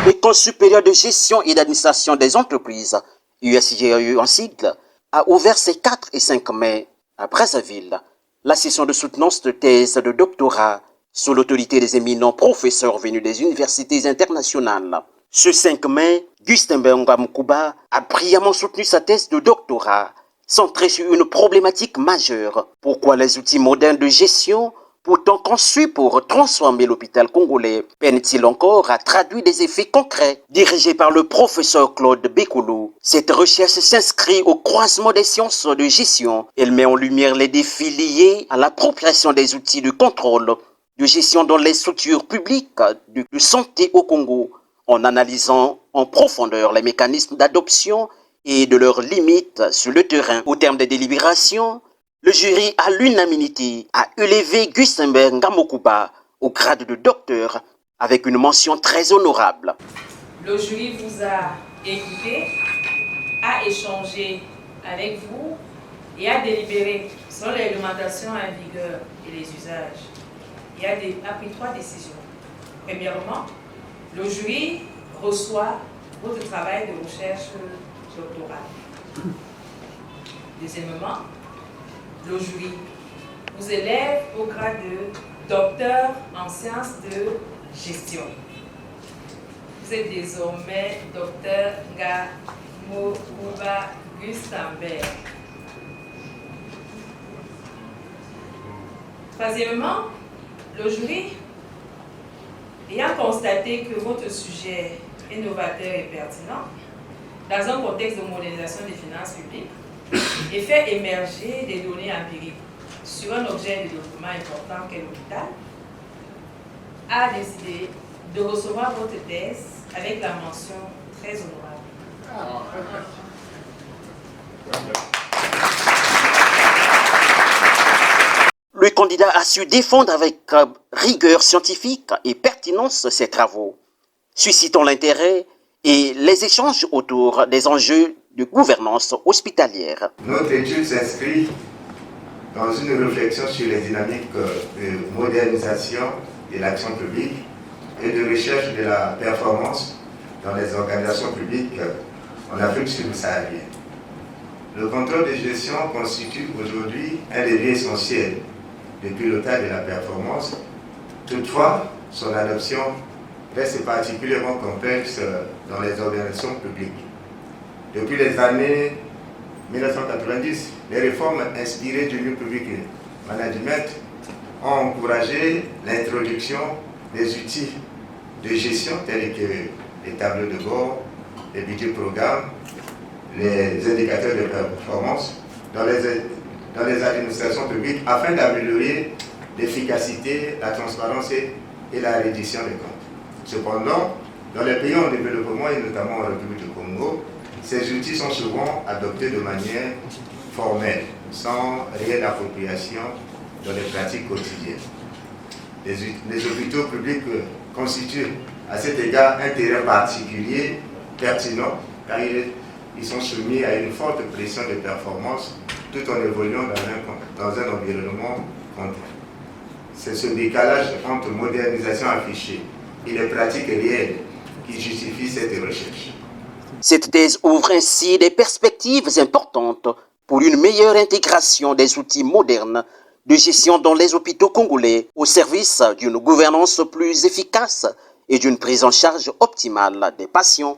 L'École supérieure de gestion et d'administration des entreprises, USGEU en sigle, a ouvert ses 4 et 5 mai à Brazzaville la session de soutenance de thèse de doctorat sous l'autorité des éminents professeurs venus des universités internationales. Ce 5 mai, Gustenberg Mukouba a brillamment soutenu sa thèse de doctorat centrée sur une problématique majeure. Pourquoi les outils modernes de gestion, pourtant conçus pour transformer l'hôpital congolais, peinent-ils encore à traduire des effets concrets? Dirigé par le professeur Claude Bekoulou, cette recherche s'inscrit au croisement des sciences de gestion. Elle met en lumière les défis liés à l'appropriation des outils de contrôle de gestion dans les structures publiques de santé au Congo, en analysant en profondeur les mécanismes d'adoption et de leurs limites sur le terrain. Au terme des délibérations, le jury à l'unanimité a élevé Gustenberg Mukouba au grade de docteur avec une mention très honorable. Le jury vous a écouté, a échangé avec vous et a délibéré sur les réglementations en vigueur et les usages. Il a pris 3 décisions. Premièrement, le jury reçoit votre travail de recherche doctorale. Deuxièmement, le jury vous élève au grade de docteur en sciences de gestion. Vous êtes désormais docteur Mukouba Gustenberg. Troisièmement, le jury, ayant constaté que votre sujet est novateur et pertinent, dans un contexte de modernisation des finances publiques, et fait émerger des données empiriques sur un objet de développement important qu'est l'hôpital, a décidé de recevoir votre thèse avec la mention très honorable. Le candidat a su défendre avec rigueur scientifique et pertinence ses travaux, suscitant l'intérêt et les échanges autour des enjeux de gouvernance hospitalière. Notre étude s'inscrit dans une réflexion sur les dynamiques de modernisation de l'action publique et de recherche de la performance dans les organisations publiques en Afrique subsaharienne. Le contrôle de gestion constitue aujourd'hui un levier essentiel de pilotage de la performance. Toutefois, son adoption reste particulièrement complexe dans les organisations publiques. Depuis les années 1990, les réformes inspirées du New Public Management ont encouragé l'introduction des outils de gestion tels que les tableaux de bord, les budgets programmes, les indicateurs de performance dans les administrations publiques afin d'améliorer l'efficacité, la transparence et la reddition des comptes. Cependant, dans les pays en développement et notamment en République du Congo, ces outils sont souvent adoptés de manière formelle, sans réelle appropriation dans les pratiques quotidiennes. Les hôpitaux publics constituent à cet égard un terrain particulier, pertinent, car ils sont soumis à une forte pression de performance tout en évoluant dans un environnement contraint. C'est ce décalage entre modernisation affichée et les pratiques réelles qui justifie cette recherche. Cette thèse ouvre ainsi des perspectives importantes pour une meilleure intégration des outils modernes de gestion dans les hôpitaux congolais au service d'une gouvernance plus efficace et d'une prise en charge optimale des patients.